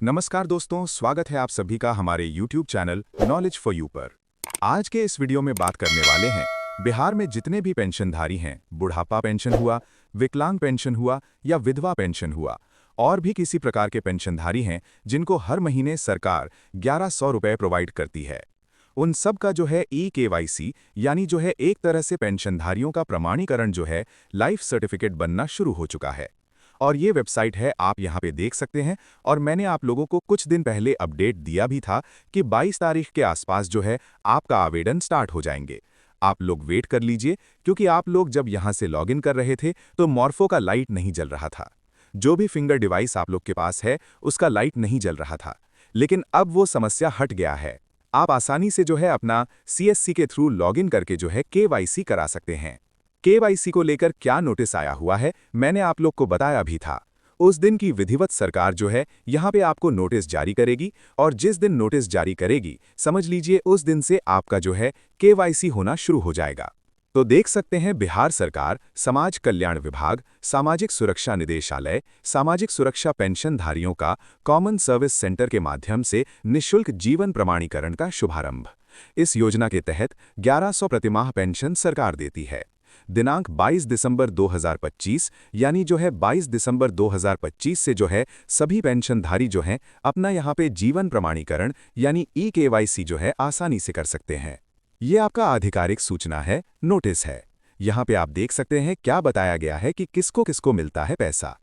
नमस्कार दोस्तों, स्वागत है आप सभी का हमारे YouTube channel knowledge for you पर। आज के इस वीडियो में बात करने वाले हैं बिहार में जितने भी पेंशनधारी हैं, बुढ़ापा पेंशन हुआ, विकलांग पेंशन हुआ या विधवा पेंशन हुआ, और भी किसी प्रकार के पेंशनधारी हैं जिनको हर महीने सरकार 1100 रुपये प्रोवाइड करती है। उन सब का जो है ई-केवाईसी यानी जो है एक तरह से पेंशनधारियों का प्रमाणीकरण जो है लाइफ सर्टिफिकेट बनना शुरू हो चुका है। और ये वेबसाइट है, आप यहाँ पे देख सकते हैं। और मैंने आप लोगों को कुछ दिन पहले अपडेट दिया भी था कि 22 तारीख के आसपास जो है आपका आवेदन स्टार्ट हो जाएंगे। आप लोग वेट कर लीजिए, क्योंकि आप लोग जब यहाँ से लॉगिन कर रहे थे तो मॉर्फो का लाइट नहीं जल रहा था। जो भी फिंगर डिवाइस आप लोग के पास है उसका लाइट नहीं जल रहा था, लेकिन अब वो समस्या हट गया है। आप आसानी से जो है अपना CSC के थ्रू लॉगिन करके जो है KYC करा सकते हैं। KYC को लेकर क्या नोटिस आया हुआ है मैंने आप लोग को बताया भी था। उस दिन की विधिवत सरकार जो है यहाँ पे आपको नोटिस जारी करेगी, और जिस दिन नोटिस जारी करेगी समझ लीजिए उस दिन से आपका जो है KYC होना शुरू हो जाएगा। तो देख सकते हैं बिहार सरकार, समाज कल्याण विभाग, सामाजिक सुरक्षा निदेशालय, सामाजिक सुरक्षा पेंशनधारियों का कॉमन सर्विस सेंटर के माध्यम से निःशुल्क जीवन प्रमाणीकरण का शुभारंभ। इस योजना के तहत 1100 प्रतिमाह पेंशन सरकार देती है। दिनांक 22 दिसंबर 2025 यानी जो है 22 दिसंबर 2025 से जो है सभी पेंशनधारी जो हैं अपना यहाँ पे जीवन प्रमाणीकरण यानी ई-केवाईसी जो है आसानी से कर सकते हैं। ये आपका आधिकारिक सूचना है, नोटिस है। यहाँ पे आप देख सकते हैं क्या बताया गया है कि किसको किसको मिलता है पैसा।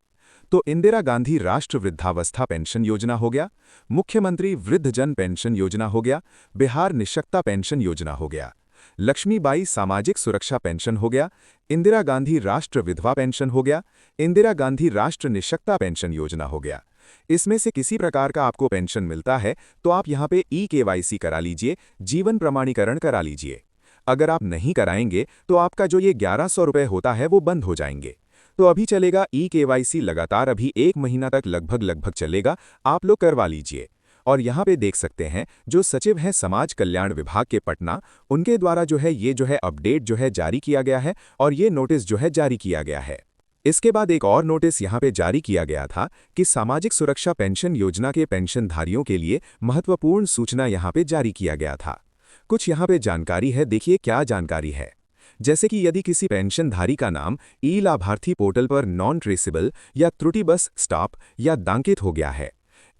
तो इंदिरा गांधी राष्ट्र वृद्धावस्था पेंशन योजना हो गया, मुख्यमंत्री वृद्धजन पेंशन योजना हो गया, बिहार निःशक्ता पेंशन योजना हो गया, लक्ष्मीबाई सामाजिक सुरक्षा पेंशन हो गया, इंदिरा गांधी राष्ट्र विधवा पेंशन हो गया, इंदिरा गांधी राष्ट्र निःशक्ता पेंशन योजना हो गया। इसमें से किसी प्रकार का आपको पेंशन मिलता है तो आप यहाँ पे ई-केवाईसी करा लीजिए, जीवन प्रमाणीकरण करा लीजिए। अगर आप नहीं कराएंगे तो आपका जो ये 1100 रुपये होता है वो बंद हो जाएंगे। तो अभी चलेगा ई-केवाईसी लगातार, अभी 1 महीना तक लगभग चलेगा, आप लोग करवा लीजिए। और यहाँ पे देख सकते हैं जो सचिव हैं समाज कल्याण विभाग के पटना, उनके द्वारा जो है ये जो है अपडेट जो है जारी किया गया है और ये नोटिस जो है जारी किया गया है। इसके बाद एक और नोटिस यहाँ पे जारी किया गया था कि सामाजिक सुरक्षा पेंशन योजना के पेंशनधारियों के लिए महत्वपूर्ण सूचना यहाँ पे जारी किया गया था। कुछ यहाँ पे जानकारी है, देखिए क्या जानकारी है। जैसे कि यदि किसी पेंशनधारी का नाम ई लाभार्थी पोर्टल पर नॉन ट्रेसेबल या त्रुटिबस स्टॉप या दांकित हो गया है,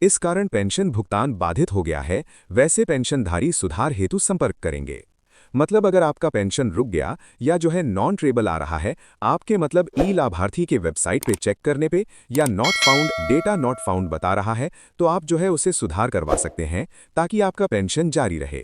इस कारण पेंशन भुगतान बाधित हो गया है, वैसे पेंशनधारी सुधार हेतु संपर्क करेंगे। मतलब अगर आपका पेंशन रुक गया या जो है नॉन ट्रेबल आ रहा है, आपके मतलब ई लाभार्थी के वेबसाइट पे चेक करने पे या not found, data not found बता रहा है, तो आप जो है उसे सुधार करवा सकते हैं ताकि आपका पेंशन जारी रहे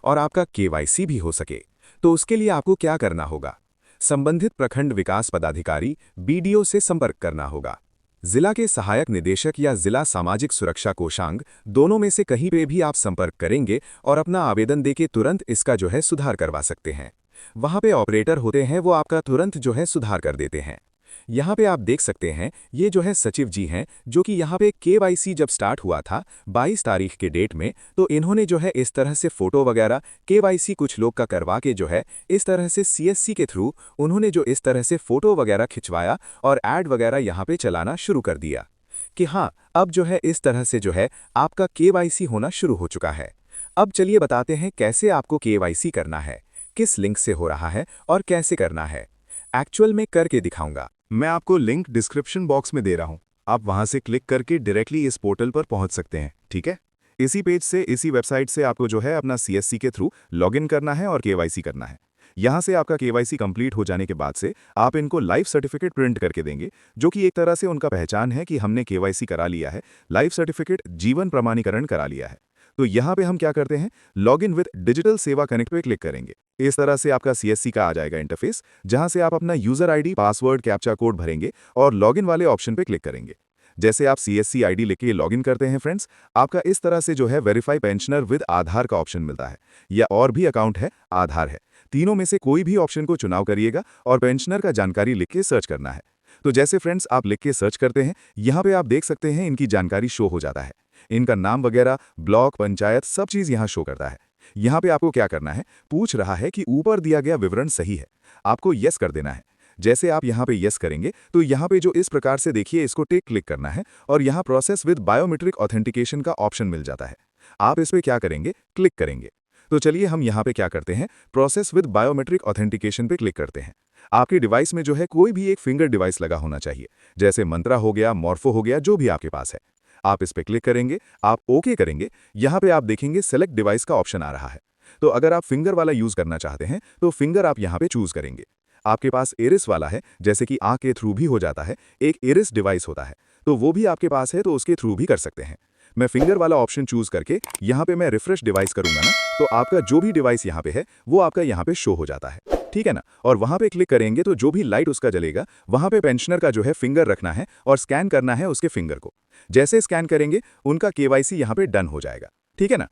और आपका KYC भी हो सके। तो उसके लिए आपको क्या करना होगा, संबंधित प्रखंड विकास पदाधिकारी BDO से संपर्क करना होगा। जिला के सहायक निदेशक या जिला सामाजिक सुरक्षा कोषांग, दोनों में से कहीं पे भी आप संपर्क करेंगे और अपना आवेदन देके तुरंत इसका जो है सुधार करवा सकते हैं। वहाँ पे ऑपरेटर होते हैं, वो आपका तुरंत जो है सुधार कर देते हैं। यहाँ पे आप देख सकते हैं ये जो है सचिव जी हैं, जो कि यहाँ पे KYC जब स्टार्ट हुआ था 22 तारीख के डेट में, तो इन्होंने जो है इस तरह से फोटो वगैरह KYC कुछ लोग का करवा के जो है इस तरह से CSC के थ्रू उन्होंने जो इस तरह से फोटो वगैरह खिंचवाया और ऐड वगैरह यहाँ पे चलाना शुरू कर दिया कि हाँ अब जो है इस तरह से जो है आपका KYC होना शुरू हो चुका है। अब चलिए बताते हैं कैसे आपको KYC करना है, किस लिंक से हो रहा है और कैसे करना है। एक्चुअल में करके दिखाऊंगा। मैं आपको लिंक डिस्क्रिप्शन बॉक्स में दे रहा हूं, आप वहां से क्लिक करके डायरेक्टली इस पोर्टल पर पहुंच सकते हैं, ठीक है। इसी पेज से, इसी वेबसाइट से आपको जो है अपना CSC के थ्रू लॉगिन करना है और KYC करना है। यहां से आपका KYC कंप्लीट हो जाने के बाद से आप इनको लाइफ सर्टिफिकेट प्रिंट करके देंगे, जो कि एक तरह से उनका पहचान है कि हमने KYC करा लिया है, लाइफ सर्टिफिकेट जीवन प्रमाणीकरण करा लिया है। तो यहाँ पे हम क्या करते हैं, लॉगिन विद डिजिटल सेवा कनेक्ट पे क्लिक करेंगे। इस तरह से आपका CSC का आ जाएगा इंटरफेस, जहां से आप अपना user ID, password, captcha code भरेंगे और लॉगिन वाले ऑप्शन पे क्लिक करेंगे। जैसे आप CSC ID लिख के लॉगिन करते हैं फ्रेंड्स, आपका इस तरह से जो है वेरीफाई पेंशनर विद आधार का ऑप्शन मिलता है, या और भी अकाउंट है, आधार है। तीनों में से कोई भी ऑप्शन को चुनाव करिएगा और पेंशनर का जानकारी लिख के सर्च करना है। तो जैसे फ्रेंड्स आप लिख के सर्च करते हैं, यहाँ पे आप देख सकते हैं इनकी जानकारी शो हो जाता है। इनका नाम वगैरह, ब्लॉक, पंचायत, सब चीज यहाँ शो करता है। यहाँ पे आपको क्या करना है, पूछ रहा है कि ऊपर दिया गया विवरण सही है, आपको यस कर देना है। जैसे आप यहाँ पे यस करेंगे तो यहाँ पे जो इस प्रकार से देखिए इसको टिक क्लिक करना है और यहाँ प्रोसेस विद बायोमेट्रिक ऑथेंटिकेशन का ऑप्शन मिल जाता है। आप इस पे क्या करेंगे, क्लिक करेंगे। तो चलिए हम यहाँ पे क्या करते हैं, प्रोसेस विद बायोमेट्रिक ऑथेंटिकेशन पे क्लिक करते हैं। आपके डिवाइस में जो है कोई भी एक फिंगर डिवाइस लगा होना चाहिए, जैसे मंत्रा हो गया, मॉर्फो हो गया, जो भी आपके पास है। आप इस पे क्लिक करेंगे, आप ओके करेंगे। यहाँ पे आप देखेंगे सेलेक्ट डिवाइस का ऑप्शन आ रहा है। तो अगर आप फिंगर वाला यूज करना चाहते हैं तो फिंगर आप यहाँ पे चूज करेंगे। आपके पास इरिस वाला है, जैसे कि आंख के थ्रू भी हो जाता है, एक इरिस डिवाइस होता है, तो वो भी आपके पास है तो उसके थ्रू भी कर सकते हैं। मैं फिंगर वाला ऑप्शन चूज करके यहाँ पे मैं रिफ्रेश डिवाइस करूंगा ना, तो आपका जो भी डिवाइस यहाँ पे है वो आपका यहाँ पे शो हो जाता है, ठीक है ना। और वहाँ पे क्लिक करेंगे तो जो भी लाइट उसका जलेगा वहाँ पे पेंशनर का जो है फिंगर रखना है और स्कैन करना है उसके फिंगर को। जैसे स्कैन करेंगे उनका केवाईसी यहाँ पे डन हो जाएगा, ठीक है ना।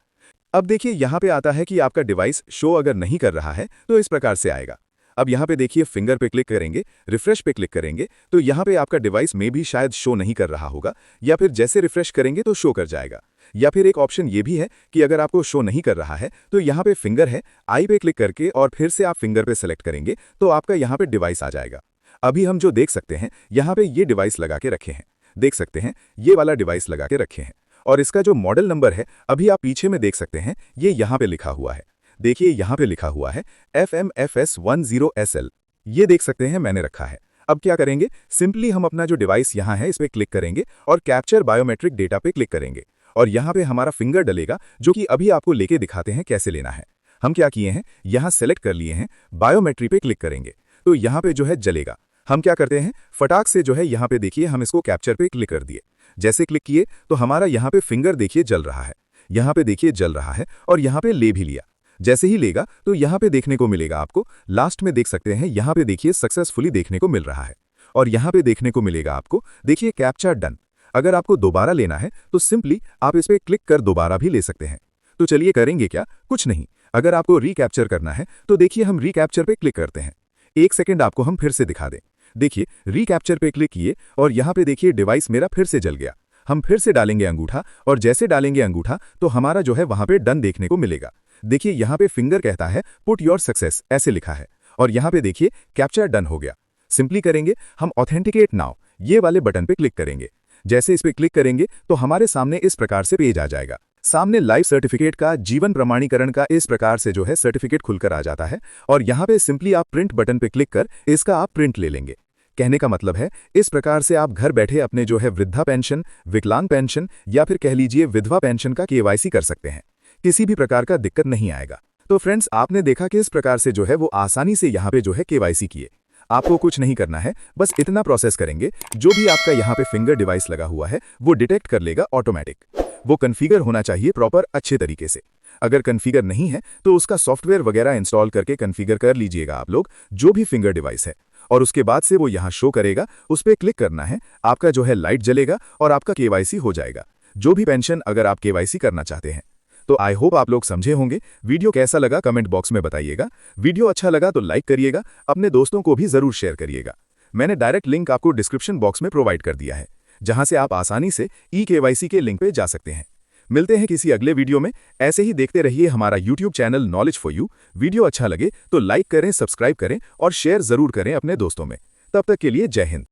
अब देखिए यहाँ पे आता है कि आपका डिवाइस शो अगर नहीं कर रहा है तो इस प्रकार से आएगा। अब यहाँ पे देखिए फिंगर पे क्लिक करेंगे, रिफ्रेश पे क्लिक करेंगे तो यहाँ पे आपका डिवाइस में भी शायद शो नहीं कर रहा होगा, या फिर जैसे रिफ्रेश करेंगे तो शो कर जाएगा। या फिर एक ऑप्शन ये भी है कि अगर आपको शो नहीं कर रहा है तो यहाँ पे फिंगर है, आई पे क्लिक करके और फिर से आप फिंगर पे सेलेक्ट करेंगे तो आपका यहाँ पे डिवाइस आ जाएगा। अभी हम जो देख सकते हैं यहाँ पे ये डिवाइस लगा के रखे हैं, देख सकते हैं ये वाला डिवाइस लगा के रखे हैं। और इसका जो मॉडल नंबर है अभी आप पीछे में देख सकते हैं, ये यहाँ पे लिखा हुआ है। देखिए यहाँ पे लिखा हुआ है FMFS10SL, ये देख सकते हैं मैंने रखा है। अब क्या करेंगे, सिंपली हम अपना जो डिवाइस यहाँ है इस पे क्लिक करेंगे और कैप्चर बायोमेट्रिक डेटा पे क्लिक करेंगे और यहाँ पे हमारा फिंगर डलेगा, जो कि अभी आपको लेके दिखाते हैं कैसे लेना है। हम क्या किए हैं, यहाँ सेलेक्ट कर लिए हैं, बायोमेट्री पे क्लिक करेंगे तो यहाँ पे जो है जलेगा। हम क्या करते हैं, फटाक से जो है यहाँ पे देखिए हम इसको कैप्चर पे क्लिक कर दिए। जैसे क्लिक किए तो हमारा यहाँ पे फिंगर देखिए जल रहा है, यहाँ पे देखिए जल रहा है और यहाँ पे ले भी लिया। जैसे ही लेगा तो यहाँ पे देखने को मिलेगा आपको, लास्ट में देख सकते हैं यहाँ पे देखिए सक्सेसफुली देखने को मिल रहा है। और यहाँ पे देखने को मिलेगा आपको, देखिए कैप्चर डन। अगर आपको दोबारा लेना है तो सिंपली आप इस पे क्लिक कर दोबारा भी ले सकते हैं। तो चलिए करेंगे क्या, कुछ नहीं। अगर आपको रीकैप्चर करना है तो देखिए हम रीकैप्चर पे क्लिक करते हैं। एक सेकेंड आपको हम फिर से दिखा दें। देखिए रीकैप्चर पे क्लिक किए और यहाँ पे देखिए डिवाइस मेरा फिर से जल गया। हम फिर से डालेंगे अंगूठा और जैसे डालेंगे अंगूठा तो हमारा जो है वहां पे डन देखने को मिलेगा। देखिए यहाँ पे फिंगर कहता है पुट योर सक्सेस, ऐसे लिखा है और यहाँ पे देखिए कैप्चर डन हो गया। सिंपली करेंगे हम ऑथेंटिकेट नाउ, ये वाले बटन पे क्लिक करेंगे। जैसे इस पे क्लिक करेंगे तो हमारे सामने इस प्रकार से पेज आ जाएगा। सामने लाइव सर्टिफिकेट का, जीवन प्रमाणीकरण का इस प्रकार से जो है सर्टिफिकेट खुलकर आ जाता है और यहाँ पे सिंपली आप प्रिंट बटन पे क्लिक कर इसका आप प्रिंट ले लेंगे। कहने का मतलब है इस प्रकार से आप घर बैठे अपने जो है वृद्धा पेंशन, विकलांग पेंशन या फिर कह लीजिए विधवा पेंशन का केवाईसी कर सकते हैं। किसी भी प्रकार का दिक्कत नहीं आएगा। तो फ्रेंड्स आपने देखा कि इस प्रकार से जो है वो आसानी से यहाँ पे जो है केवाईसी किए। आपको कुछ नहीं करना है, बस इतना प्रोसेस करेंगे, जो भी आपका यहाँ पे फिंगर डिवाइस लगा हुआ है वो डिटेक्ट कर लेगा ऑटोमेटिक। वो कन्फिगर होना चाहिए प्रॉपर अच्छे तरीके से। अगर कन्फिगर नहीं है तो उसका सॉफ्टवेयर वगैरह इंस्टॉल करके कन्फिगर कर लीजिएगा आप लोग, जो भी फिंगर डिवाइस है, और उसके बाद से वो यहाँ शो करेगा। उस पर क्लिक करना है, आपका जो है लाइट जलेगा और आपका केवाईसी हो जाएगा, जो भी पेंशन अगर आप केवाईसी करना चाहते हैं। तो आई होप आप लोग समझे होंगे। वीडियो कैसा लगा कमेंट बॉक्स में बताइएगा। वीडियो अच्छा लगा तो लाइक करिएगा, अपने दोस्तों को भी जरूर शेयर करिएगा। मैंने डायरेक्ट लिंक आपको डिस्क्रिप्शन बॉक्स में प्रोवाइड कर दिया है, जहां से आप आसानी से ई-केवाईसी के लिंक पे जा सकते हैं। मिलते हैं किसी अगले वीडियो में। ऐसे ही देखते रहिए हमारा YouTube channel knowledge for you. Video अच्छा लगे तो लाइक करें, सब्सक्राइब करें और शेयर जरूर करें अपने दोस्तों में। तब तक के लिए जय हिंद।